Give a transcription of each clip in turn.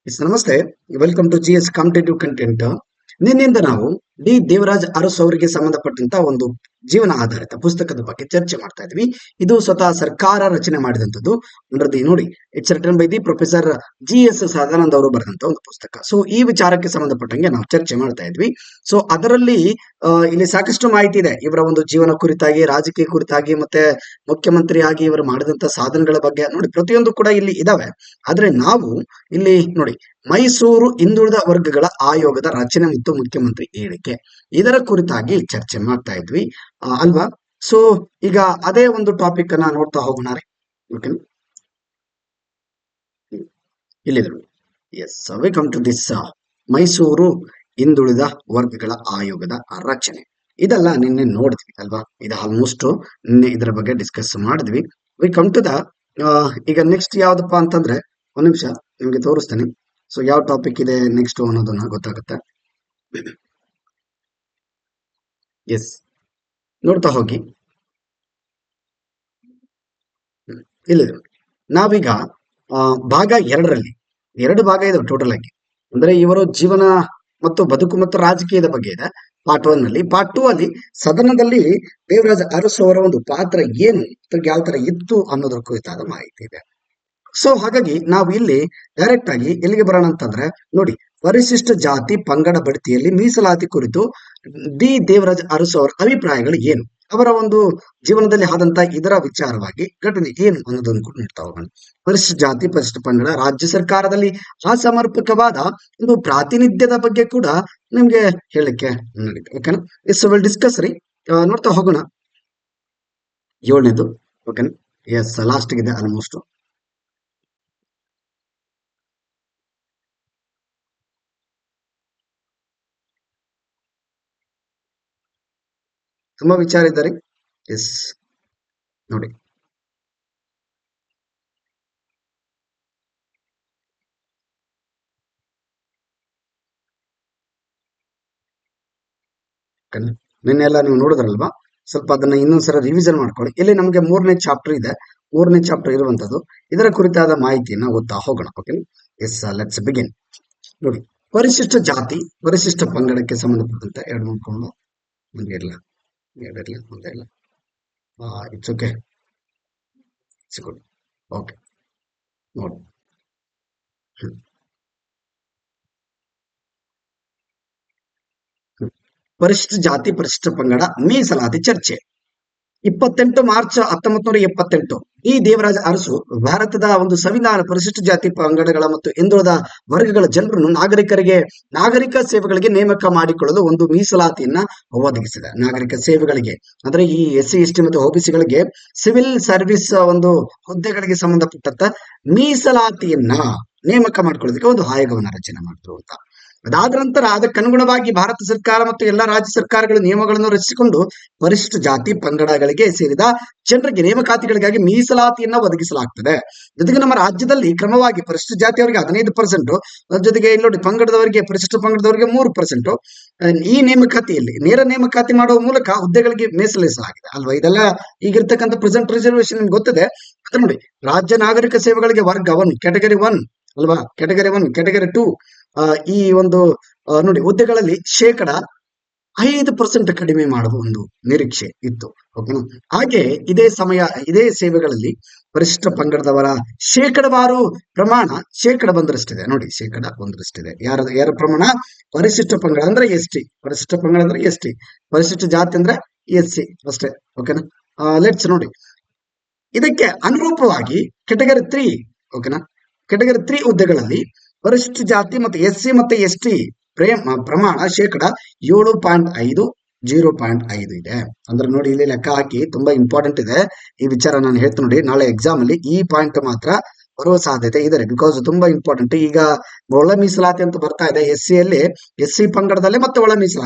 S ನಮಸ್ತೆ, welcome to GS competitive content. ನಿನ್ನಿಂದ ನಾವು ಡಿ ದೇವರಾಜ್ ಅರಸು ಅವರಿಗೆ ಸಂಬಂಧಪಟ್ಟಂತ ಒಂದು ಜೀವನ ಆಧಾರಿತ ಪುಸ್ತಕದ ಬಗ್ಗೆ ಚರ್ಚೆ ಮಾಡ್ತಾ ಇದ್ವಿ. ಇದು ಸ್ವತಃ ಸರ್ಕಾರ ರಚನೆ ಮಾಡಿದಂಥದ್ದು. ನೋಡಿ, it's written by the professor GS Sadananda ಅವರು ಬರೆದಂತ ಒಂದು ಪುಸ್ತಕ. ಸೊ ಈ ವಿಚಾರಕ್ಕೆ ಸಂಬಂಧಪಟ್ಟಂಗೆ ನಾವು ಚರ್ಚೆ ಮಾಡ್ತಾ ಇದ್ವಿ. ಸೊ ಅದರಲ್ಲಿ ಇಲ್ಲಿ ಸಾಕಷ್ಟು ಮಾಹಿತಿ ಇದೆ ಇವರ ಒಂದು ಜೀವನ ಕುರಿತಾಗಿ, ರಾಜಕೀಯ ಕುರಿತಾಗಿ, ಮತ್ತೆ ಮುಖ್ಯಮಂತ್ರಿ ಆಗಿ ಇವರು ಮಾಡಿದಂತ ಸಾಧನೆಗಳ ಬಗ್ಗೆ ನೋಡಿ ಪ್ರತಿಯೊಂದು ಕೂಡ ಇಲ್ಲಿ ಇದಾವೆ. ಆದ್ರೆ ನಾವು ಇಲ್ಲಿ ನೋಡಿ ಮೈಸೂರು ಹಿಂದುಳಿದ ವರ್ಗಗಳ ಆಯೋಗದ ರಚನೆ ಮತ್ತು ಮುಖ್ಯಮಂತ್ರಿ ಹೇಳಿಕೆ ಇದರ ಕುರಿತಾಗಿ ಚರ್ಚೆ ಮಾಡ್ತಾ ಇದ್ವಿ ಅಲ್ವಾ. ಸೊ ಈಗ ಅದೇ ಒಂದು ಟಾಪಿಕ್ ಅನ್ನ ನೋಡ್ತಾ ಹೋಗೋಣ ರೀ. ಓಕೆ, ಇಲ್ಲಿದ್ರು yes welcome to this Mysuru ಹಿಂದುಳಿದ ವರ್ಗಗಳ ಆಯೋಗದ ರಚನೆ. ಇದೆಲ್ಲ ನಿನ್ನೆ ನೋಡಿದ್ವಿ ಅಲ್ವಾ. ಇದು ಆಲ್ಮೋಸ್ಟ್ ನಿನ್ನೆ ಇದರ ಬಗ್ಗೆ ಡಿಸ್ಕಸ್ ಮಾಡಿದ್ವಿ. ವಿ ಕಮ್ ಟು ದ ಈಗ ನೆಕ್ಸ್ಟ್ ಯಾವ್ದಪ್ಪ ಅಂತಂದ್ರೆ ಒಂದ್ ನಿಮಿಷ ನಿಮ್ಗೆ ತೋರಿಸ್ತೇನೆ. ಸೊ ಯಾವ ಟಾಪಿಕ್ ಇದೆ ನೆಕ್ಸ್ಟ್ ಅನ್ನೋದನ್ನ ಗೊತ್ತಾಗುತ್ತೆ. ಎಸ್ ನೋಡ್ತಾ ಹೋಗಿ. ಇಲ್ಲಿ ನಾವೀಗ ಭಾಗ 2ರಲ್ಲಿ 2 ಭಾಗ ಇದೆ ಟೋಟಲ್ ಆಗಿ. ಅಂದ್ರೆ ಇವರು ಜೀವನ ಮತ್ತು ಬದುಕು ಮತ್ತು ರಾಜಕೀಯದ ಬಗ್ಗೆ ಇದೆ ಪಾರ್ಟ್ 1 ನಲ್ಲಿ. ಪಾರ್ಟ್ 2 ಅಲ್ಲಿ ಸದನದಲ್ಲಿ ದೇವರಾಜ ಅರಸು ಅವರ ಒಂದು ಪಾತ್ರ ಏನು, ಯಾವ ತರ ಇತ್ತು ಅನ್ನೋದ್ರ ಕುರಿತಾದ ಮಾಹಿತಿ ಇದೆ. ಸೊ ಹಾಗಾಗಿ ನಾವು ಇಲ್ಲಿ ಡೈರೆಕ್ಟ್ ಆಗಿ ಎಲ್ಲಿಗೆ ಬರೋಣ ಅಂತಂದ್ರೆ ನೋಡಿ, ಪರಿಶಿಷ್ಟ ಜಾತಿ ಪಂಗಡ ಬಡ್ತಿಯಲ್ಲಿ ಮೀಸಲಾತಿ ಕುರಿತು ಡಿ ದೇವರಾಜ ಅರಸು ಅವರ ಅಭಿಪ್ರಾಯಗಳು ಏನು, ಅವರ ಒಂದು ಜೀವನದಲ್ಲಿ ಆದಂತ ಇದರ ವಿಚಾರವಾಗಿ ಘಟನೆ ಏನು ಅನ್ನೋದನ್ನು ಕೂಡ ನೋಡ್ತಾ ಹೋಗೋಣ. ಪರಿಶಿಷ್ಟ ಜಾತಿ ಪರಿಶಿಷ್ಟ ಪಂಗಡ ರಾಜ್ಯ ಸರ್ಕಾರದಲ್ಲಿ ಅಸಮರ್ಪಕವಾದ ಒಂದು ಪ್ರಾತಿನಿಧ್ಯದ ಬಗ್ಗೆ ಕೂಡ ನಿಮ್ಗೆ ಹೇಳಲಿಕ್ಕೆ ನಡೀತೆ. ಓಕೆನಾ, ಇಸ್ ವಿಲ್ ಡಿಸ್ಕಸ್ ರೀ. ನೋಡ್ತಾ ಹೋಗೋಣ. 7ನೇದು ಓಕೆನಾ. ಎಸ್ ಲಾಸ್ಟ್ ಇದೆ ಆಲ್ಮೋಸ್ಟ್. ತುಂಬಾ ವಿಚಾರ ಇದ್ದಾರೆ. ಎಸ್ ನೋಡಿ, ನಿನ್ನೆಲ್ಲ ನೀವು ನೋಡಿದ್ರಲ್ವಾ, ಸ್ವಲ್ಪ ಅದನ್ನ ಇನ್ನೊಂದ್ಸಲ ರಿವಿಷನ್ ಮಾಡ್ಕೊಳ್ಳಿ. ಇಲ್ಲಿ ನಮಗೆ 3ನೇ ಚಾಪ್ಟರ್ ಇದೆ. 3ನೇ ಚಾಪ್ಟರ್ ಇರುವಂತದ್ದು ಇದರ ಕುರಿತಾದ ಮಾಹಿತಿಯನ್ನ ಓದ್ತಾ ಹೋಗೋಣ. Okay, yes let's begin. ನೋಡಿ, ಪರಿಶಿಷ್ಟ ಜಾತಿ ಪರಿಶಿಷ್ಟ ಪಂಗಡಕ್ಕೆ ಸಂಬಂಧಪಟ್ಟಂತೆ 2 ಮುಂದೆ ಇರಲ್ಲ, ಮುಂದೆ ಇಲ್ಲ. It's okay, it's good. Okay ನೋಡಿ, ಪರಿಶಿಷ್ಟ ಜಾತಿ ಪರಿಶಿಷ್ಟ ಪಂಗಡ ಮೀಸಲಾತಿ ಚರ್ಚೆ. 28 ಮಾರ್ಚ್ 1978 ಈ ದೇವರಾಜ ಅರಸು ಭಾರತದ ಒಂದು ಸಂವಿಧಾನ ಪರಿಶಿಷ್ಟ ಜಾತಿ ಪಂಗಡಗಳ ಮತ್ತು ಹಿಂದುಳಿದ ವರ್ಗಗಳ ಜನರನ್ನು ನಾಗರಿಕ ಸೇವೆಗಳಿಗೆ ನೇಮಕ ಮಾಡಿಕೊಳ್ಳಲು ಒಂದು ಮೀಸಲಾತಿಯನ್ನ ಒದಗಿಸಿದೆ. ನಾಗರಿಕ ಸೇವೆಗಳಿಗೆ ಅಂದ್ರೆ ಈ SC ST ಮತ್ತು OBCಗಳಿಗೆ ಸಿವಿಲ್ ಸರ್ವಿಸ್ ಒಂದು ಹುದ್ದೆಗಳಿಗೆ ಸಂಬಂಧಪಟ್ಟಂತ ಮೀಸಲಾತಿಯನ್ನ ನೇಮಕ ಮಾಡಿಕೊಳ್ಳೋದಕ್ಕೆ ಒಂದು ಆಯೋಗವನ್ನ ರಚನೆ ಮಾಡಿದ್ರು ಅಂತ. ಅದಾದ ನಂತರ ಅದಕ್ಕನುಗುಣವಾಗಿ ಭಾರತ ಸರ್ಕಾರ ಮತ್ತು ಎಲ್ಲಾ ರಾಜ್ಯ ಸರ್ಕಾರಗಳು ನಿಯಮಗಳನ್ನು ರಚಿಸಿಕೊಂಡು ಪರಿಶಿಷ್ಟ ಜಾತಿ ಪಂಗಡಗಳಿಗೆ ಸೇರಿದ ಜನರಿಗೆ ನೇಮಕಾತಿಗಳಿಗಾಗಿ ಮೀಸಲಾತಿಯನ್ನ ಒದಗಿಸಲಾಗ್ತದೆ. ಜೊತೆಗೆ ನಮ್ಮ ರಾಜ್ಯದಲ್ಲಿ ಕ್ರಮವಾಗಿ ಪರಿಶಿಷ್ಟ ಜಾತಿಯವರಿಗೆ 15%, ಜೊತೆಗೆ ಇಲ್ಲಿ ನೋಡಿ ಪಂಗಡದವರಿಗೆ ಪರಿಶಿಷ್ಟ ಪಂಗಡದವರಿಗೆ 3%. ಈ ನೇಮಕಾತಿಯಲ್ಲಿ ನೇರ ನೇಮಕಾತಿ ಮಾಡುವ ಮೂಲಕ ಹುದ್ದೆಗಳಿಗೆ ಮೀಸಲಿಸಲಾಗಿದೆ ಅಲ್ವಾ. ಇದೆಲ್ಲ ಈಗಿರ್ತಕ್ಕಂಥ ಪ್ರೆಸೆಂಟ್ ರಿಸರ್ವೇಶನ್ ನಿಮ್ಗೆ ಗೊತ್ತಿದೆ. ಅದು ನೋಡಿ, ರಾಜ್ಯ ನಾಗರಿಕ ಸೇವೆಗಳಿಗೆ ವರ್ಗ 1 ಕ್ಯಾಟಗರಿ 1 ಅಲ್ವಾ, ಕ್ಯಾಟಗರಿ 1 ಕ್ಯಾಟಗರಿ 2 ಈ ಒಂದು ನೋಡಿ ಹುದ್ದೆಗಳಲ್ಲಿ 5% ಕಡಿಮೆ ಮಾಡುವ ಒಂದು ನಿರೀಕ್ಷೆ ಇತ್ತು. ಓಕೆನಾ. ಹಾಗೆ ಇದೇ ಸೇವೆಗಳಲ್ಲಿ ಪರಿಶಿಷ್ಟ ಪಂಗಡದವರ ಶೇಕಡವಾರು ಪ್ರಮಾಣ 1% ನೋಡಿ, 1% ಯಾರ ಪ್ರಮಾಣ? ಪರಿಶಿಷ್ಟ ಪಂಗಡ ಅಂದ್ರೆ ST, ಪರಿಶಿಷ್ಟ ಪಂಗಡ ಅಂದ್ರೆ ST, ಪರಿಶಿಷ್ಟ ಜಾತಿ ಅಂದ್ರೆ SC ಅಷ್ಟೇ. ಓಕೆನಾ. ಲೆಟ್ಸ್ ನೋಡಿ, ಇದಕ್ಕೆ ಅನುರೂಪವಾಗಿ ಕ್ಯಾಟಗರಿ 3 ಓಕೆನಾ, ಕ್ಯಾಟಗರಿ 3 ಹುದ್ದೆಗಳಲ್ಲಿ ಪರಿಶಿಷ್ಟ ಜಾತಿ ಮತ್ತು SC ಮತ್ತು ST ಪ್ರಮಾಣ 7.5 0.5 ಇದೆ. ಅಂದ್ರೆ ನೋಡಿ, ಇಲ್ಲಿ ಲೆಕ್ಕ ಹಾಕಿ, ತುಂಬಾ ಇಂಪಾರ್ಟೆಂಟ್ ಇದೆ ಈ ವಿಚಾರ. ನಾನು ಹೇಳ್ತೀನಿ ನೋಡಿ, ನಾಳೆ ಎಕ್ಸಾಮ್ ಅಲ್ಲಿ ಈ ಪಾಯಿಂಟ್ ಮಾತ್ರ ಬರುವ ಸಾಧ್ಯತೆ ಇದೆ, ಬಿಕಾಸ್ ತುಂಬಾ ಇಂಪಾರ್ಟೆಂಟ್. ಈಗ ಒಳ ಮೀಸಲಾತಿ ಅಂತ ಬರ್ತಾ ಇದೆ SC ಪಂಗಡದಲ್ಲಿ, ಮತ್ತೆ ಒಳ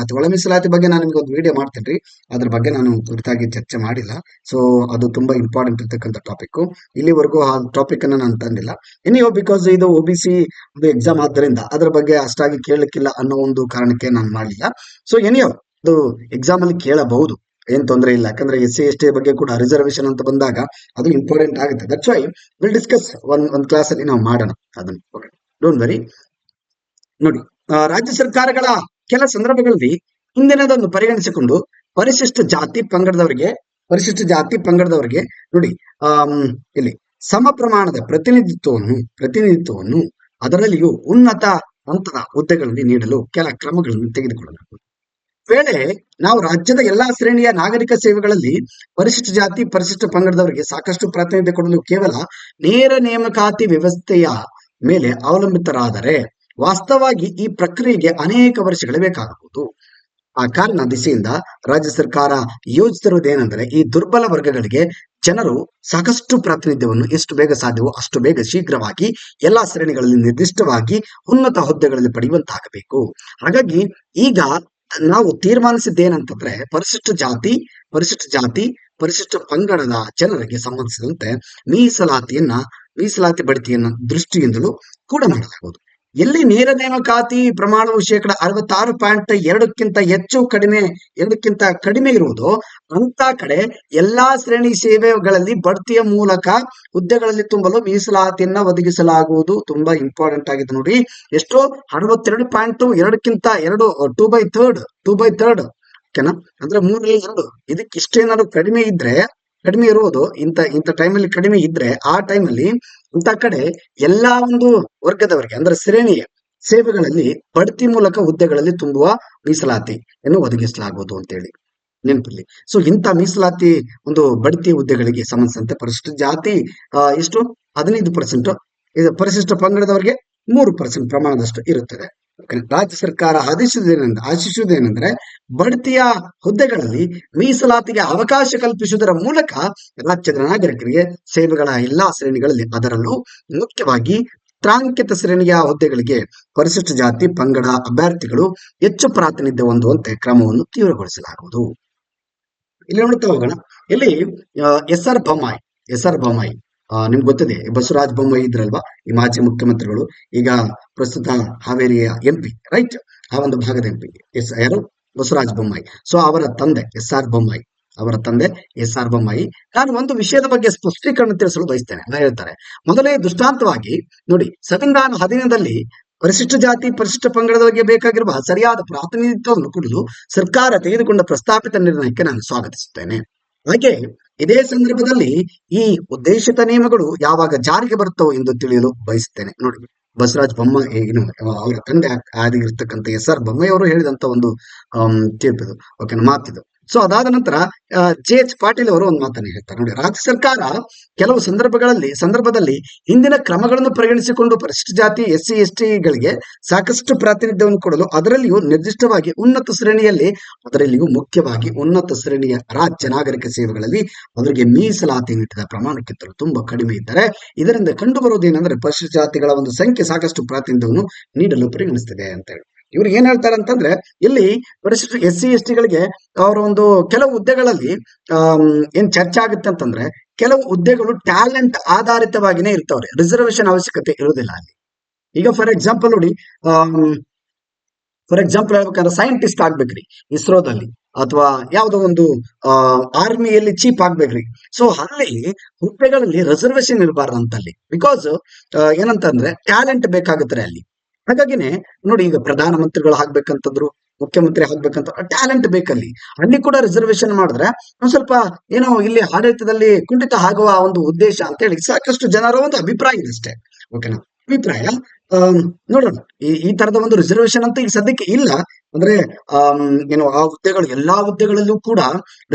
ಮೀಸಲಾತಿ ಬಗ್ಗೆ ನಾನು ನಿಮ್ಗೆ ಒಂದು ವಿಡಿಯೋ ಮಾಡ್ತೇನೆ. ಅದ್ರ ಬಗ್ಗೆ ನಾನು ಕುರಿತಾಗಿ ಚರ್ಚೆ ಮಾಡಿಲ್ಲ. ಸೊ ಅದು ತುಂಬಾ ಇಂಪಾರ್ಟೆಂಟ್ ಇರ್ತಕ್ಕಂಥ ಟಾಪಿಕ್. ಇಲ್ಲಿವರೆಗೂ ಆ ಟಾಪಿಕ್ ಅನ್ನ ನಾನು ತಂದಿಲ್ಲ. ಎನಿಯೋ ಬಿಕಾಸ್ ಇದು OBC ಒಂದು ಎಕ್ಸಾಮ್ ಆದ್ದರಿಂದ ಅದ್ರ ಬಗ್ಗೆ ಅಷ್ಟಾಗಿ ಕೇಳಲಿಕ್ಕಿಲ್ಲ ಅನ್ನೋ ಒಂದು ಕಾರಣಕ್ಕೆ ನಾನು ಮಾಡಲಿಲ್ಲ. ಸೊ ಎನಿಯೋ ಅದು ಎಕ್ಸಾಮ್ ಅಲ್ಲಿ ಕೇಳಬಹುದು, ಏನ್ ತೊಂದರೆ ಇಲ್ಲ. ಯಾಕಂದ್ರೆ SC ST ಬಗ್ಗೆ ಕೂಡ ರಿಸರ್ವೇಶನ್ ಅಂತ ಬಂದಾಗ ಅದು ಇಂಪಾರ್ಟೆಂಟ್ ಆಗುತ್ತೆ. ದಟ್ಸ್ ವೈ ವಿಲ್ ಡಿಸ್ಕಸ್ ಒಂದ್ ಕ್ಲಾಸ್ ಅಲ್ಲಿ ನಾವು ಮಾಡೋಣ ಅದನ್ನು. Okay, don't very. ನೋಡಿ, ರಾಜ್ಯ ಸರ್ಕಾರಗಳ ಕೆಲ ಸಂದರ್ಭಗಳಲ್ಲಿ ಇಂದಿನದನ್ನು ಪರಿಗಣಿಸಿಕೊಂಡು ಪರಿಶಿಷ್ಟ ಜಾತಿ ಪಂಗಡದವರಿಗೆ ಪರಿಶಿಷ್ಟ ಜಾತಿ ಪಂಗಡದವರಿಗೆ ನೋಡಿ, ಆಮ್, ಇಲ್ಲಿ ಸಮ ಪ್ರಮಾಣದ ಪ್ರತಿನಿಧಿತ್ವವನ್ನು ಅದರಲ್ಲಿಯೂ ಉನ್ನತ ಹಂತದ ಹುದ್ದೆಗಳಲ್ಲಿ ನೀಡಲು ಕೆಲ ಕ್ರಮಗಳನ್ನು ತೆಗೆದುಕೊಳ್ಳಲಾಗುವುದು. ವೇಳೆ ನಾವು ರಾಜ್ಯದ ಎಲ್ಲಾ ಶ್ರೇಣಿಯ ನಾಗರಿಕ ಸೇವೆಗಳಲ್ಲಿ ಪರಿಶಿಷ್ಟ ಜಾತಿ ಪರಿಶಿಷ್ಟ ಪಂಗಡದವರಿಗೆ ಸಾಕಷ್ಟು ಪ್ರಾತಿನಿಧ್ಯ ಕೊಡಲು ಕೇವಲ ನೇರ ನೇಮಕಾತಿ ವ್ಯವಸ್ಥೆಯ ಮೇಲೆ ಅವಲಂಬಿತರಾದರೆ ವಾಸ್ತವವಾಗಿ ಈ ಪ್ರಕ್ರಿಯೆಗೆ ಅನೇಕ ವರ್ಷಗಳೇ ಬೇಕಾಗಬಹುದು. ಆ ಕಾರಣ ದಿಸೆಯಿಂದ ರಾಜ್ಯ ಸರ್ಕಾರ ಯೋಚಿಸಿರುವುದೇನೆಂದರೆ, ಈ ದುರ್ಬಲ ವರ್ಗಗಳಿಗೆ ಜನರು ಸಾಕಷ್ಟು ಪ್ರಾತಿನಿಧ್ಯವನ್ನು ಎಷ್ಟು ಬೇಗ ಸಾಧ್ಯವೋ ಅಷ್ಟು ಬೇಗ ಶೀಘ್ರವಾಗಿ ಎಲ್ಲಾ ಶ್ರೇಣಿಗಳಲ್ಲಿ ನಿರ್ದಿಷ್ಟವಾಗಿ ಉನ್ನತ ಹುದ್ದೆಗಳಲ್ಲಿ ಪಡೆಯುವಂತಾಗಬೇಕು. ಹಾಗಾಗಿ ಈಗ ನಾವು ತೀರ್ಮಾನಿಸಿದ್ದೇನಂತಂದ್ರೆ, ಪರಿಶಿಷ್ಟ ಪಂಗಡದ ಜನರಿಗೆ ಸಂಬಂಧಿಸಿದಂತೆ ಮೀಸಲಾತಿ ಬಡ್ತಿಯನ್ನ ದೃಷ್ಟಿಯಿಂದಲೂ ಕೂಡ ಮಾಡಲಾಗುವುದು. ಎಲ್ಲಿ ನೇರ ನೇಮಕಾತಿ ಪ್ರಮಾಣವು 66.2ಕ್ಕಿಂತ ಎರಡಕ್ಕಿಂತ ಕಡಿಮೆ ಇರುವುದೋ ಅಂತ ಕಡೆ ಎಲ್ಲಾ ಶ್ರೇಣಿ ಸೇವೆಗಳಲ್ಲಿ ಬಡ್ತಿಯ ಮೂಲಕ ಹುದ್ದೆಗಳಲ್ಲಿ ತುಂಬಲು ಮೀಸಲಾತಿಯನ್ನ ಒದಗಿಸಲಾಗುವುದು. ತುಂಬಾ ಇಂಪಾರ್ಟೆಂಟ್ ಆಗಿದೆ ನೋಡಿ. ಎಷ್ಟೋ 62.2ಕ್ಕಿಂತ 2/3 ಓಕೆನಾ, ಅಂದ್ರೆ 3/2. ಇದಕ್ಕೆ ಇಷ್ಟೇನಾದ್ರು ಕಡಿಮೆ ಇರುವುದು ಇಂಥ ಟೈಮಲ್ಲಿ ಕಡಿಮೆ ಇದ್ರೆ ಆ ಟೈಮಲ್ಲಿ ಇಂಥ ಕಡೆ ಎಲ್ಲಾ ಒಂದು ವರ್ಗದವರಿಗೆ ಅಂದ್ರೆ ಶ್ರೇಣಿಯ ಸೇವೆಗಳಲ್ಲಿ ಬಡ್ತಿ ಮೂಲಕ ಹುದ್ದೆಗಳಲ್ಲಿ ತುಂಬುವ ಮೀಸಲಾತಿಯನ್ನು ಒದಗಿಸಲಾಗುವುದು ಅಂತೇಳಿ ನೆನಪಿರ್ಲಿ. ಸೊ ಇಂಥ ಮೀಸಲಾತಿ ಒಂದು ಬಡ್ತಿ ಹುದ್ದೆಗಳಿಗೆ ಸಂಬಂಧಿಸಿದಂತೆ ಪರಿಶಿಷ್ಟ ಜಾತಿ ಎಷ್ಟು 15%, ಪರಿಶಿಷ್ಟ ಪಂಗಡದವರಿಗೆ 3% ಪ್ರಮಾಣದಷ್ಟು ಇರುತ್ತದೆ. ರಾಜ್ಯ ಸರ್ಕಾರ ಆಶಿಸುವುದೇನೆಂದ್ರೆ ಬಡ್ತಿಯ ಹುದ್ದೆಗಳಲ್ಲಿ ಮೀಸಲಾತಿಗೆ ಅವಕಾಶ ಕಲ್ಪಿಸುವುದರ ಮೂಲಕ ರಾಜ್ಯದ ನಾಗರಿಕರಿಗೆ ಸೇವೆಗಳ ಎಲ್ಲಾ ಶ್ರೇಣಿಗಳಲ್ಲಿ, ಅದರಲ್ಲೂ ಮುಖ್ಯವಾಗಿ ತ್ರಾಂಕಿತ ಶ್ರೇಣಿಯ ಹುದ್ದೆಗಳಿಗೆ ಪರಿಶಿಷ್ಟ ಜಾತಿ ಪಂಗಡ ಅಭ್ಯರ್ಥಿಗಳು ಹೆಚ್ಚು ಪ್ರಾತಿನಿಧ್ಯ ಹೊಂದುವಂತೆ ಕ್ರಮವನ್ನು ತೀವ್ರಗೊಳಿಸಲಾಗುವುದು. ಇಲ್ಲಿ ನೋಡ್ತಾ ಹೋಗೋಣ. ಇಲ್ಲಿ ಎಸ್ ಆರ್ ಬೊಮ್ಮಾಯಿ ನಿಮ್ಗೆ ಗೊತ್ತಿದೆ, ಬಸವರಾಜ ಬೊಮ್ಮಾಯಿ ಇದ್ರಲ್ವಾ, ಈ ಮಾಜಿ ಮುಖ್ಯಮಂತ್ರಿಗಳು, ಈಗ ಪ್ರಸ್ತುತ ಹಾವೇರಿಯ MP, ರೈಟ್, ಆ ಒಂದು ಭಾಗದ MP ಯಾರು, ಬಸವರಾಜ ಬೊಮ್ಮಾಯಿ. ಸೊ ಅವರ ತಂದೆ ಎಸ್ ಆರ್ ಬೊಮ್ಮಾಯಿ. ನಾನು ಒಂದು ವಿಷಯದ ಬಗ್ಗೆ ಸ್ಪಷ್ಟೀಕರಣ ತಿಳಿಸಲು ಬಯಸ್ತೇನೆ. ಹೇಳ್ತಾರೆ, ಮೊದಲೇ ದೃಷ್ಟಾಂತವಾಗಿ ನೋಡಿ, ಸಂವಿಧಾನ 15ರಲ್ಲಿ ಪರಿಶಿಷ್ಟ ಜಾತಿ ಪರಿಶಿಷ್ಟ ಪಂಗಡದವರಿಗೆ ಬೇಕಾಗಿರುವ ಸರಿಯಾದ ಪ್ರಾತಿನಿಧ್ಯವನ್ನು ಕೊಡಲು ಸರ್ಕಾರ ತೆಗೆದುಕೊಂಡ ಪ್ರಸ್ತಾಪಿತ ನಿರ್ಣಯಕ್ಕೆ ನಾನು ಸ್ವಾಗತಿಸುತ್ತೇನೆ. ಹಾಗೆ ಇದೇ ಸಂದರ್ಭದಲ್ಲಿ ಈ ಉದ್ದೇಶಿತ ನಿಯಮಗಳು ಯಾವಾಗ ಜಾರಿಗೆ ಬರುತ್ತವೆ ಎಂದು ತಿಳಿಯಲು ಬಯಸುತ್ತೇನೆ. ನೋಡಿ, ಬಸವರಾಜ ಬೊಮ್ಮಾಯಿ ಅವರ ತಂದೆ ಆಗಿರ್ತಕ್ಕಂಥ ಎಸ್ ಆರ್ ಬೊಮ್ಮಾಯಿ ಅವರು ಹೇಳಿದಂತ ಒಂದು ತೀರ್ಪಿದು, ಓಕೆನಾ, ಮಾತಿದು. ಸೊ ಅದಾದ ನಂತರ JH ಪಾಟೀಲ್ ಅವರು ಒಂದು ಮಾತನ್ನು ಹೇಳ್ತಾರೆ ನೋಡಿ, ರಾಜ್ಯ ಸರ್ಕಾರ ಕೆಲವು ಸಂದರ್ಭದಲ್ಲಿ ಹಿಂದಿನ ಕ್ರಮಗಳನ್ನು ಪರಿಗಣಿಸಿಕೊಂಡು ಪರಿಶಿಷ್ಟ ಜಾತಿ SC/ST ಗಳಿಗೆ ಸಾಕಷ್ಟು ಪ್ರಾತಿನಿಧ್ಯವನ್ನು ಕೊಡಲು, ಅದರಲ್ಲಿಯೂ ನಿರ್ದಿಷ್ಟವಾಗಿ ಅದರಲ್ಲಿಯೂ ಮುಖ್ಯವಾಗಿ ಉನ್ನತ ಶ್ರೇಣಿಯ ರಾಜ್ಯ ನಾಗರಿಕ ಸೇವೆಗಳಲ್ಲಿ ಅವರಿಗೆ ಮೀಸಲಾತಿ ನೀಡಿದ ಪ್ರಮಾಣಕ್ಕಿಂತಲೂ ತುಂಬಾ ಕಡಿಮೆ ಇದ್ದರೆ ಇದರಿಂದ ಕಂಡು ಬರುವುದೇನೆಂದ್ರೆ ಪರಿಶಿಷ್ಟ ಜಾತಿಗಳ ಒಂದು ಸಂಖ್ಯೆ ಸಾಕಷ್ಟು ಪ್ರಾತಿನಿಧ್ಯವನ್ನು ನೀಡಲು ಪರಿಗಣಿಸುತ್ತದೆ ಅಂತ ಹೇಳಿ ಇವ್ರು ಏನ್ ಹೇಳ್ತಾರೆ ಅಂತಂದ್ರೆ, ಇಲ್ಲಿ ಪರಿಶಿಷ್ಟ SC/ST ಗಳಿಗೆ ಅವರ ಒಂದು ಕೆಲವು ಹುದ್ದೆಗಳಲ್ಲಿ ಏನ್ ಚರ್ಚೆ ಆಗುತ್ತೆ ಅಂತಂದ್ರೆ, ಕೆಲವು ಹುದ್ದೆಗಳು ಟ್ಯಾಲೆಂಟ್ ಆಧಾರಿತವಾಗಿನೇ ಇರ್ತವ್ರೆ, ರಿಸರ್ವೇಶನ್ ಅವಶ್ಯಕತೆ ಇರುವುದಿಲ್ಲ ಅಲ್ಲಿ. ಈಗ ಫಾರ್ ಎಕ್ಸಾಂಪಲ್ ನೋಡಿ, ಹೇಳ್ಬೇಕಂದ್ರೆ ಸೈಂಟಿಸ್ಟ್ ಆಗ್ಬೇಕ್ರಿ ಇಸ್ರೋದಲ್ಲಿ, ಅಥವಾ ಯಾವುದೋ ಒಂದು ಆರ್ಮಿಯಲ್ಲಿ ಚೀಫ್ ಆಗ್ಬೇಕ್ರಿ. ಸೊ ಅಲ್ಲಿ ಹುದ್ದೆಗಳಲ್ಲಿ ರಿಸರ್ವೇಶನ್ ಇರಬಾರ್ದಂತಲ್ಲಿ, ಬಿಕಾಸ್ ಏನಂತಂದ್ರೆ ಟ್ಯಾಲೆಂಟ್ ಬೇಕಾಗುತ್ತೆ ಅಲ್ಲಿ. ಹಾಗಾಗಿನೇ ನೋಡಿ, ಈಗ ಪ್ರಧಾನ ಮಂತ್ರಿಗಳು ಆಗ್ಬೇಕಂತಂದ್ರು, ಮುಖ್ಯಮಂತ್ರಿ ಆಗ್ಬೇಕಂತ ಟ್ಯಾಲೆಂಟ್ ಬೇಕಲ್ಲಿ. ಅಲ್ಲಿ ಕೂಡ ರಿಸರ್ವೇಶನ್ ಮಾಡಿದ್ರೆ ಒಂದ್ ಸ್ವಲ್ಪ ಏನೋ ಇಲ್ಲಿ ಆಡಳಿತದಲ್ಲಿ ಕುಂಠಿತ ಆಗುವ ಒಂದು ಉದ್ದೇಶ ಅಂತ ಹೇಳಿ ಸಾಕಷ್ಟು ಜನರ ಒಂದು ಅಭಿಪ್ರಾಯ ಇದೆ ಅಷ್ಟೇ, ಓಕೆನಾ, ಅಭಿಪ್ರಾಯ. ನೋಡೋಣ, ಈ ತರದ ಒಂದು ರಿಸರ್ವೇಶನ್ ಅಂತ ಈಗ ಸದ್ಯಕ್ಕೆ ಇಲ್ಲ. ಅಂದ್ರೆ ಏನು ಆ ಹುದ್ದೆಗಳು ಎಲ್ಲಾ ಹುದ್ದೆಗಳಲ್ಲೂ ಕೂಡ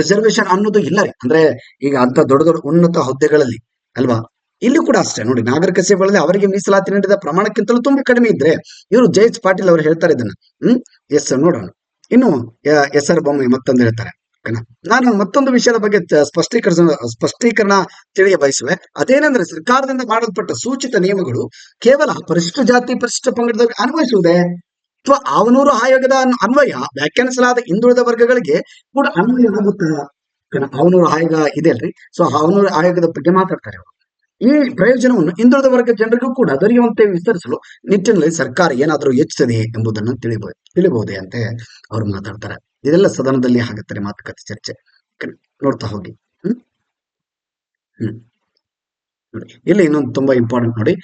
ರಿಸರ್ವೇಶನ್ ಅನ್ನೋದು ಇಲ್ಲ ರೀ. ಅಂದ್ರೆ ಈಗ ಅಂತ ದೊಡ್ಡ ಉನ್ನತ ಹುದ್ದೆಗಳಲ್ಲಿ ಅಲ್ವಾ, ಇಲ್ಲಿ ಕೂಡ ಅಷ್ಟೇ ನೋಡಿ, ನಾಗರಿಕ ಸೇವೆಗಳಲ್ಲಿ ಅವರಿಗೆ ಮೀಸಲಾತಿ ನೀಡಿದ ಪ್ರಮಾಣಕ್ಕಿಂತಲೂ ತುಂಬಾ ಕಡಿಮೆ ಇದ್ರೆ ಇವರು JH ಪಾಟೀಲ್ ಅವರು ಹೇಳ್ತಾರೆ ಇದನ್ನ. ಎಸ್, ನೋಡೋಣ. ಇನ್ನು ಎಸ್ ಆರ್ ಬೊಮ್ಮಾಯಿ ಮತ್ತೊಂದು ಹೇಳ್ತಾರೆ, ಓಕೆನಾ. ನಾನು ಮತ್ತೊಂದು ವಿಷಯದ ಬಗ್ಗೆ ಸ್ಪಷ್ಟೀಕರಣ ತಿಳಿಯ ಬಯಸುವೆ. ಅದೇನೆಂದ್ರೆ, ಸರ್ಕಾರದಿಂದ ಮಾಡಲ್ಪಟ್ಟ ಸೂಚಿತ ನಿಯಮಗಳು ಕೇವಲ ಪರಿಶಿಷ್ಟ ಜಾತಿ ಪರಿಶಿಷ್ಟ ಪಂಗಡದವರಿಗೆ ಅನ್ವಯಿಸುವುದೇ ಅಥವಾ ಆವನೂರು ಆಯೋಗದ ಅನ್ವಯ ವ್ಯಾಖ್ಯಾನಿಸಲಾದ ಹಿಂದುಳಿದ ವರ್ಗಗಳಿಗೆ ಕೂಡ ಅನ್ವಯ ಆಗುತ್ತದೆ? ಆವನೂರು ಆಯೋಗ ಇದೆ ಅಲ್ರಿ, ಸೊ ಆವನೂರು ಆಯೋಗದ ಬಗ್ಗೆ ಮಾತಾಡ್ತಾರೆ ಅವರು. ಈ ಪ್ರಯೋಜನವನ್ನು ಹಿಂದುಳಿದ ವರ್ಗ ಜನರಿಗೂ ಕೂಡ ದೊರೆಯುವಂತೆ ವಿಸ್ತರಿಸಲು ನಿಟ್ಟಿನಲ್ಲಿ ಸರ್ಕಾರ ಏನಾದರೂ ಯೋಚಿಸಿದೆ ಎಂಬುದನ್ನು ತಿಳಿಬಹುದೇ ಅಂತ ಅವ್ರು ಮಾತಾಡ್ತಾರೆ. ಇದೆಲ್ಲ ಸದನದಲ್ಲಿ ಆಗುತ್ತಾರೆ ಮಾತುಕತೆ ಚರ್ಚೆ, ನೋಡ್ತಾ ಹೋಗಿ. ನೋಡಿ ಇಲ್ಲಿ ಇನ್ನೊಂದು ತುಂಬಾ ಇಂಪಾರ್ಟೆಂಟ್ ನೋಡಿ.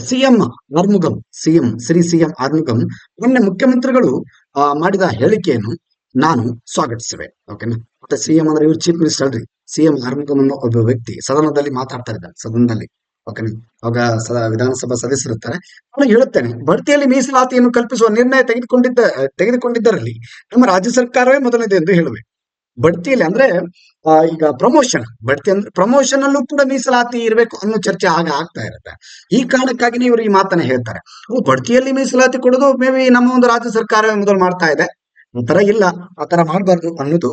ಸಿಎಂ ಆರ್ಮುಗಂ, ಶ್ರೀ ಸಿಎಂ ಆರ್ಮುಗಂ ಮೊನ್ನೆ ಮುಖ್ಯಮಂತ್ರಿಗಳು ಮಾಡಿದ ಹೇಳಿಕೆಯನ್ನು ನಾನು ಸ್ವಾಗತಿಸುವೆ. ಓಕೆನಾ. ಮತ್ತೆ ಸಿಎಂ ಅಂದ್ರೆ ಇವ್ರು ಚೀಫ್ ಮಿನಿಸ್ಟರ್ ಅಲ್ರಿ. ಸಿಎಂ ಆರ್ಮುಗಂ ಅನ್ನೋ ಒಬ್ಬ ವ್ಯಕ್ತಿ ಸದನದಲ್ಲಿ ಮಾತಾಡ್ತಾ ಇದ್ದಾನೆ, ಸದನದಲ್ಲಿ. ಓಕೆನಾ. ಅವಾಗ ವಿಧಾನಸಭಾ ಸದಸ್ಯರಿರ್ತಾರೆ. ನಾನು ಹೇಳುತ್ತೇನೆ, ಬಡ್ತಿಯಲ್ಲಿ ಮೀಸಲಾತಿಯನ್ನು ಕಲ್ಪಿಸುವ ನಿರ್ಣಯ ತೆಗೆದುಕೊಂಡಿದ್ದರಲ್ಲಿ ನಮ್ಮ ರಾಜ್ಯ ಸರ್ಕಾರವೇ ಮೊದಲನೇದು ಎಂದು ಹೇಳುವೆ. ಬಡ್ತಿಯಲ್ಲಿ ಅಂದ್ರೆ ಈಗ ಪ್ರಮೋಷನ್, ಬಡ್ತಿ ಅಂದ್ರೆ ಪ್ರಮೋಷನ್ ಅಲ್ಲೂ ಕೂಡ ಮೀಸಲಾತಿ ಇರಬೇಕು ಅನ್ನೋ ಚರ್ಚೆ ಆಗ್ತಾ ಇರುತ್ತೆ. ಈ ಕಾರಣಕ್ಕಾಗಿನೇ ಇವರು ಈ ಮಾತನ್ನ ಹೇಳ್ತಾರೆ. ಬಡ್ತಿಯಲ್ಲಿ ಮೀಸಲಾತಿ ಕೊಡೋದು ಮೇ ಬಿ ನಮ್ಮ ಒಂದು ರಾಜ್ಯ ಸರ್ಕಾರವೇ ಮೊದಲು ಮಾಡ್ತಾ ಇದೆ, ಆತರ ಇಲ್ಲ, ಆತರ ಮಾಡಬಾರ್ದು ಅನ್ನೋದು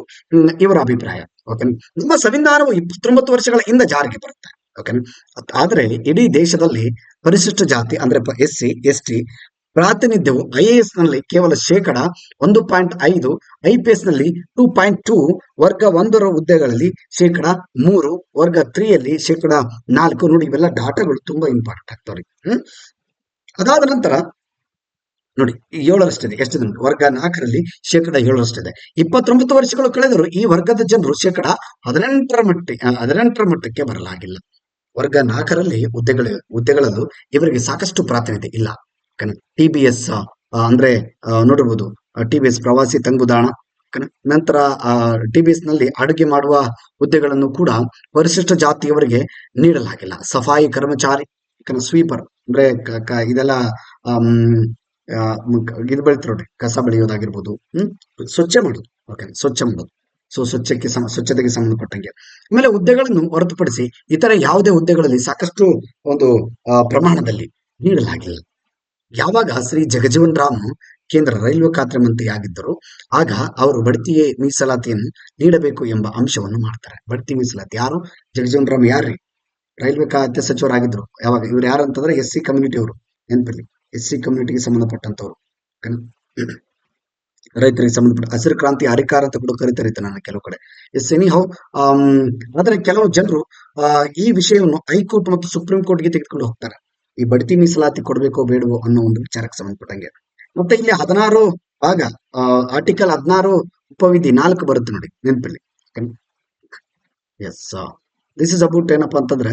ಇವರ ಅಭಿಪ್ರಾಯ. ಓಕೆ. ನಮ್ಮ ಸಂವಿಧಾನವು 29 ವರ್ಷಗಳ ಹಿಂದೆ ಜಾರಿಗೆ ಬರುತ್ತೆ. ಓಕೆ. ಆದ್ರೆ ಇಡೀ ದೇಶದಲ್ಲಿ ಪರಿಶಿಷ್ಟ ಜಾತಿ ಅಂದ್ರೆ SC ST ಪ್ರಾತಿನಿಧ್ಯವು IAS ನಲ್ಲಿ ಕೇವಲ 1.5%, IPS ನಲ್ಲಿ 2.2%, ವರ್ಗ 1ರ ಹುದ್ದೆಗಳಲ್ಲಿ 3%, ವರ್ಗ 3ಯಲ್ಲಿ 4%. ನೋಡಿ, ಇವೆಲ್ಲ ಡಾಟಾಗಳು ತುಂಬಾ ಇಂಪಾರ್ಟೆಂಟ್ ಆಗ್ತಾವ್ರಿ. ಅದಾದ ನಂತರ ನೋಡಿ 7ರಷ್ಟಿದೆ. ಎಷ್ಟಿದೆ ನೋಡಿ, ವರ್ಗ 4ರಲ್ಲಿ 7%. 29 ವರ್ಷಗಳು ಕಳೆದರೂ ಈ ವರ್ಗದ ಜನರು 18ರ ಮಟ್ಟಕ್ಕೆ ಬರಲಾಗಿಲ್ಲ. ವರ್ಗ 4ರಲ್ಲಿ ಹುದ್ದೆಗಳಲ್ಲೂ ಇವರಿಗೆ ಸಾಕಷ್ಟು ಪ್ರಾತಿನಿಧ್ಯ ಇಲ್ಲ. TBS ಅಂದ್ರೆ ನೋಡಿರ್ಬೋದು, TBS ಪ್ರವಾಸಿ ತಂಗುದಾಣ. ನಂತರ TBS ನಲ್ಲಿ ಅಡುಗೆ ಮಾಡುವ ಹುದ್ದೆಗಳನ್ನು ಕೂಡ ಪರಿಶಿಷ್ಟ ಜಾತಿಯವರಿಗೆ ನೀಡಲಾಗಿಲ್ಲ. ಸಫಾಯಿ ಕರ್ಮಚಾರಿ, ಸ್ವೀಪರ್ ಅಂದ್ರೆ ಇದೆಲ್ಲ ಇದು ಬೆಳಿತಾರೆ ನೋಡಿ, ಕಸ ಬೆಳೆಯೋದಾಗಿರ್ಬೋದು, ಸ್ವಚ್ಛ ಮಾಡೋದು. ಓಕೆ, ಸ್ವಚ್ಛ ಮಾಡೋದು. ಸೊ ಸ್ವಚ್ಛತೆಗೆ ಸಂಬಂಧಪಟ್ಟಂಗೆ. ಆಮೇಲೆ ಹುದ್ದೆಗಳನ್ನು ಹೊರತುಪಡಿಸಿ ಇತರ ಯಾವುದೇ ಹುದ್ದೆಗಳಲ್ಲಿ ಸಾಕಷ್ಟು ಒಂದು ಪ್ರಮಾಣದಲ್ಲಿ ನೀಡಲಾಗಿಲ್ಲ. ಯಾವಾಗ ಶ್ರೀ ಜಗಜೀವನ್ ರಾಮ್ ಕೇಂದ್ರ ರೈಲ್ವೆ ಖಾತೆ ಮಂತ್ರಿಯಾಗಿದ್ದರು, ಆಗ ಅವರು ಬಡ್ತಿ ಮೀಸಲಾತಿಯನ್ನು ನೀಡಬೇಕು ಎಂಬ ಅಂಶವನ್ನು ಮಾಡ್ತಾರೆ. ಬಡ್ತಿ ಮೀಸಲಾತಿ ಯಾರು? ಜಗಜೀವನ್ ರಾಮ್ ಯಾರ್ರಿ? ರೈಲ್ವೆ ಖಾತೆ ಸಚಿವರಾಗಿದ್ರು. ಯಾವಾಗ? ಇವ್ರು ಯಾರು ಅಂತಂದ್ರೆ SC ಕಮ್ಯುನಿಟಿ ಅವರು. ನೆನಪಿರ್ಲಿ, SC ಕಮ್ಯುನಿಟಿಗೆ ಸಂಬಂಧಪಟ್ಟಂತವ್ರು. ರೈತರಿಗೆ ಸಂಬಂಧಪಟ್ಟ ಹಸಿರು ಕ್ರಾಂತಿ ಹರಿಕಾರ ಅಂತ ಕೂಡ ಕರೀತಾರೆ ನನ್ನ ಕೆಲವು ಕಡೆ. ಎನಿಹೌ, ಆದ್ರೆ ಕೆಲವು ಜನರು ಈ ವಿಷಯವನ್ನು ಹೈಕೋರ್ಟ್ ಮತ್ತು ಸುಪ್ರೀಂ ಕೋರ್ಟ್ಗೆ ತೆಗೆದುಕೊಂಡು ಹೋಗ್ತಾರೆ. ಈ ಬಡ್ತಿ ಮೀಸಲಾತಿ ಕೊಡಬೇಕೋ ಬೇಡವೋ ಅನ್ನೋ ಒಂದು ವಿಚಾರಕ್ಕೆ ಸಂಬಂಧಪಟ್ಟಂಗೆ. ಮತ್ತೆ ಇಲ್ಲಿ 16 ಭಾಗ ಆರ್ಟಿಕಲ್ 16 ಉಪವಿಧಿ 4 ಬರುತ್ತೆ ನೋಡಿ, ನೆನಪಿರ್ಲಿ. ಎಸ್, ದಿಸ್ ಇಸ್ ಅಬೌಟ್ ಏನಪ್ಪಾ ಅಂತಂದ್ರೆ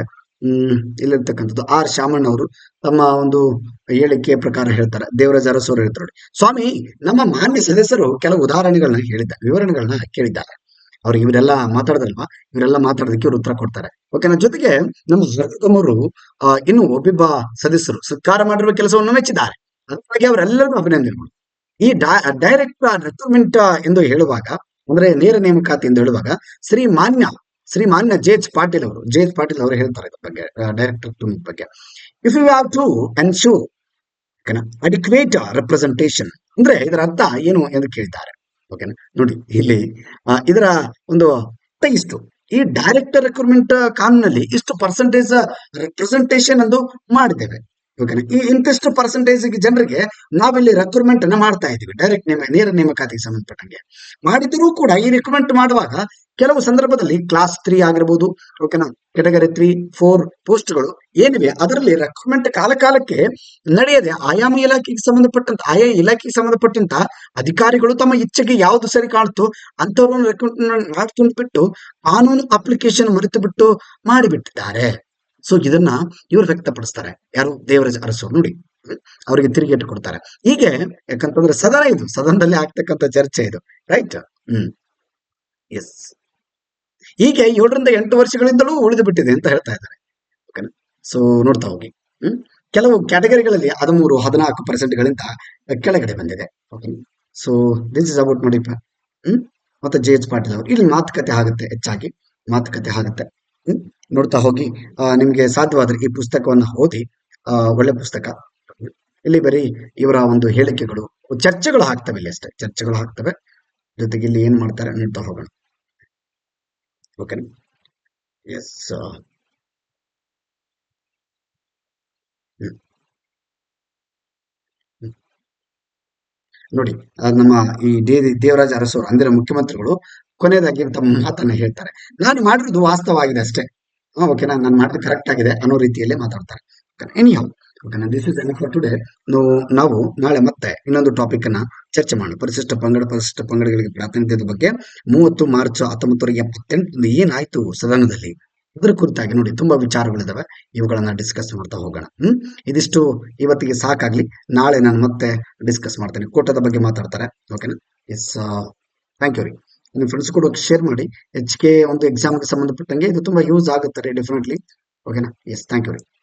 ಇಲ್ಲಿರ್ತಕ್ಕಂಥದ್ದು ಶಾಮಣ್ಣ ಅವರು ತಮ್ಮ ಒಂದು ಹೇಳಿಕೆ ಪ್ರಕಾರ ಹೇಳ್ತಾರೆ. ದೇವರಾಜ ಅರಸು ಅವರು ಹೇಳ್ತಾರೆ ನೋಡಿ, ಸ್ವಾಮಿ, ನಮ್ಮ ಮಾನ್ಯ ಸದಸ್ಯರು ಕೆಲವು ವಿವರಣೆಗಳನ್ನ ಕೇಳಿದ್ದಾರೆ. ಅವ್ರು ಇವರೆಲ್ಲ ಮಾತಾಡಿದ್ರಲ್ವಾ, ಇವರೆಲ್ಲ ಮಾತಾಡೋದಕ್ಕೆ ಇವರು ಉತ್ತರ ಕೊಡ್ತಾರೆ. ಓಕೆನಾ. ಜೊತೆಗೆ ನಮ್ಮ ಅವರು ಇನ್ನು ಒಬ್ಬೊಬ್ಬ ಸದಸ್ಯರು ಸತ್ಕಾರ ಮಾಡಿರುವ ಕೆಲಸವನ್ನು ಮೆಚ್ಚಿದ್ದಾರೆ. ಅದಕ್ಕಾಗಿ ಅವರೆಲ್ಲರೂ ಅಭಿನಂದನೆಗಳು. ಈ ಡೈರೆಕ್ಟ್ ರಿಕ್ರೂಟ್ಮೆಂಟ್ ಎಂದು ಹೇಳುವಾಗ, ಅಂದ್ರೆ ನೇರ ನೇಮಕಾತಿ ಎಂದು ಹೇಳುವಾಗ ಶ್ರೀಮಾನ್ಯ JH ಪಾಟೀಲ್ ಅವರು ಹೇಳ್ತಾರೆ ಇದ್ರ ಬಗ್ಗೆ, ಡೈರೆಕ್ಟ್ ರಿಕ್ರೂಟ್ಮೆಂಟ್ ಬಗ್ಗೆ. If you have to ensure adequate representation ಅಂದ್ರೆ ಇದರ ಅರ್ಥ ಏನು ಎಂದು ಕೇಳಿದ್ದಾರೆ. ಓಕೆನಾ. ನೋಡಿ, ಇಲ್ಲಿ ಇದರ ಒಂದು ಇಷ್ಟು, ಈ ಡೈರೆಕ್ಟ್ ರಿಕ್ರೂಟ್ಮೆಂಟ್ ಕಾನೂನಲ್ಲಿ ಇಷ್ಟು ಪರ್ಸೆಂಟೇಜ್ ರೆಪ್ರೆಸೆಂಟೇಷನ್ ಎಂದು ಮಾಡಿದ್ದೇವೆ. ಓಕೆನಾ. ಈ ಇಂತಿಷ್ಟು ಪರ್ಸೆಂಟೇಜ್ ಜನರಿಗೆ ನಾವಿಲ್ಲಿ ರಿಕ್ರೂಟ್ಮೆಂಟ್ ಅನ್ನ ಮಾಡ್ತಾ ಇದ್ದೀವಿ. ನೇರ ನೇಮಕಾತಿಗೆ ಸಂಬಂಧಪಟ್ಟಂಗೆ ಮಾಡಿದರೂ ಕೂಡ ಈ ರಿಕ್ರೂಟ್ಮೆಂಟ್ ಮಾಡುವಾಗ ಕೆಲವು ಸಂದರ್ಭದಲ್ಲಿ ಕ್ಲಾಸ್ 3 ಆಗಿರ್ಬೋದು, ಓಕೆನಾ, ಕೆಟಗರಿ 3, 4 ಪೋಸ್ಟ್ಗಳು ಏನಿವೆ ಅದರಲ್ಲಿ ರಿಕ್ರೂಟ್ಮೆಂಟ್ ಕಾಲಕ್ಕೆ ನಡೆಯದೆ ಆಯಾ ಇಲಾಖೆಗೆ ಸಂಬಂಧಪಟ್ಟಂತ ಅಧಿಕಾರಿಗಳು ತಮ್ಮ ಇಚ್ಛೆಗೆ ಯಾವುದು ಸರಿ ಕಾಣ್ತೋ ಅಂತವ್ರನ್ನು ರಿಕ್ರೂಟ್ಮೆಂಟ್ ಮಾಡ್ಕೊಂಡು ಬಿಟ್ಟು ಕಾನೂನು ಅಪ್ಲಿಕೇಶನ್ ಮರೆತು ಬಿಟ್ಟು ಮಾಡಿಬಿಟ್ಟಿದ್ದಾರೆ. ಸೊ ಇದನ್ನ ಇವರು ವ್ಯಕ್ತಪಡಿಸ್ತಾರೆ. ಯಾರು? ದೇವರಾಜ ಅರಸು. ನೋಡಿ, ಅವರಿಗೆ ತಿರುಗೇಟು ಕೊಡ್ತಾರೆ. ಹೀಗೆ, ಯಾಕಂತಂದ್ರೆ ಸದನದಲ್ಲಿ ಆಗ್ತಕ್ಕಂಥ ಚರ್ಚೆ ಇದು, ರೈಟ್? ಎಸ್. ಹೀಗೆ 7ರಿಂದ 8 ವರ್ಷಗಳಿಂದಲೂ ಉಳಿದು ಬಿಟ್ಟಿದೆ ಅಂತ ಹೇಳ್ತಾ ಇದ್ದಾರೆ. ಓಕೆನಾ. ಸೊ ನೋಡ್ತಾ ಹೋಗಿ. ಕೆಲವು ಕ್ಯಾಟಗರಿಗಳಲ್ಲಿ 13-14% ಕೆಳಗಡೆ ಬಂದಿದೆ. Okay. So this is about ನೋಡಿಪ್ಪ. ಮತ್ತೆ JH ಪಾಟೀಲ್ ಅವರು ಇಲ್ಲಿ ಮಾತುಕತೆ ಆಗುತ್ತೆ, ಹೆಚ್ಚಾಗಿ ಮಾತುಕತೆ ಆಗುತ್ತೆ. ನೋಡ್ತಾ ಹೋಗಿ. ನಿಮ್ಗೆ ಸಾಧ್ಯವಾದ್ರೆ ಈ ಪುಸ್ತಕವನ್ನ ಓದಿ, ಒಳ್ಳೆ ಪುಸ್ತಕ. ಇಲ್ಲಿ ಬರೀ ಇವರ ಒಂದು ಹೇಳಿಕೆಗಳು, ಚರ್ಚೆಗಳು ಆಗ್ತವೆ, ಇಲ್ಲಿ ಅಷ್ಟೇ ಚರ್ಚೆಗಳು ಆಗ್ತವೆ. ಜೊತೆಗೆ ಇಲ್ಲಿ ಏನ್ ಮಾಡ್ತಾರೆ ನೋಡ್ತಾ ಹೋಗೋಣ. ಓಕೆ. ಎಸ್. ನೋಡಿ, ನಮ್ಮ ಈ ದೇವರಾಜ ಅರಸು ಅಂದ್ರೆ ಮುಖ್ಯಮಂತ್ರಿಗಳು ಕೊನೆಯದಾಗಿ ತಮ್ಮ ಮಾತನ್ನ ಹೇಳ್ತಾರೆ. ನಾನು ಮಾಡಿರೋದು ವಾಸ್ತವವಾಗಿದೆ ಅಷ್ಟೇ. ಓಕೆನಾ, ನಾನು ಮಾಡಿದ್ದು ಕರೆಕ್ಟ್ ಆಗಿದೆ ಅನ್ನೋ ರೀತಿಯಲ್ಲೇ ಮಾತಾಡ್ತಾರೆ. ಎನಿಹೌ, ಓಕೆನಾ, this is enough for today. ನಾವು ನಾಳೆ ಮತ್ತೆ ಇನ್ನೊಂದು ಟಾಪಿಕ್ ಅನ್ನ ಚರ್ಚೆ ಮಾಡೋಣ. ಪರಿಶಿಷ್ಟ ಪಂಗಡಗಳಿಗೆ ಪ್ರಾತಿನಿಧ್ಯದ ಬಗ್ಗೆ. 30 ಮಾರ್ಚ್ 1978 ಏನಾಯ್ತು ಸದನದಲ್ಲಿ ಇದ್ರ ಕುರಿತಾಗಿ ನೋಡಿ ತುಂಬಾ ವಿಚಾರಗಳಿದಾವೆ, ಇವುಗಳನ್ನ ಡಿಸ್ಕಸ್ ಮಾಡ್ತಾ ಹೋಗೋಣ. ಇದಿಷ್ಟು ಇವತ್ತಿಗೆ ಸಾಕಾಗ್ಲಿ. ನಾಳೆ ನಾನು ಮತ್ತೆ ಡಿಸ್ಕಸ್ ಮಾಡ್ತೇನೆ. ಕೋಟದ ಬಗ್ಗೆ ಮಾತಾಡ್ತಾರೆ. ಓಕೆನಾ? ಎಸ್. ಥ್ಯಾಂಕ್ ಯು ರೀ. ನಿಮ್ಮ ಫ್ರೆಂಡ್ಸ್ ಕೂಡ ಶೇರ್ ಮಾಡಿ. HK ಒಂದು ಎಕ್ಸಾಮ್ಗೆ ಸಂಬಂಧಪಟ್ಟಂಗೆ ಇದು ತುಂಬಾ ಯೂಸ್ ಆಗುತ್ತೆ ರೀ ಡೆಫಿನೆಟ್ಲಿ. ಓಕೆನಾ? ಎಸ್. ಥ್ಯಾಂಕ್ ಯು ರೀ.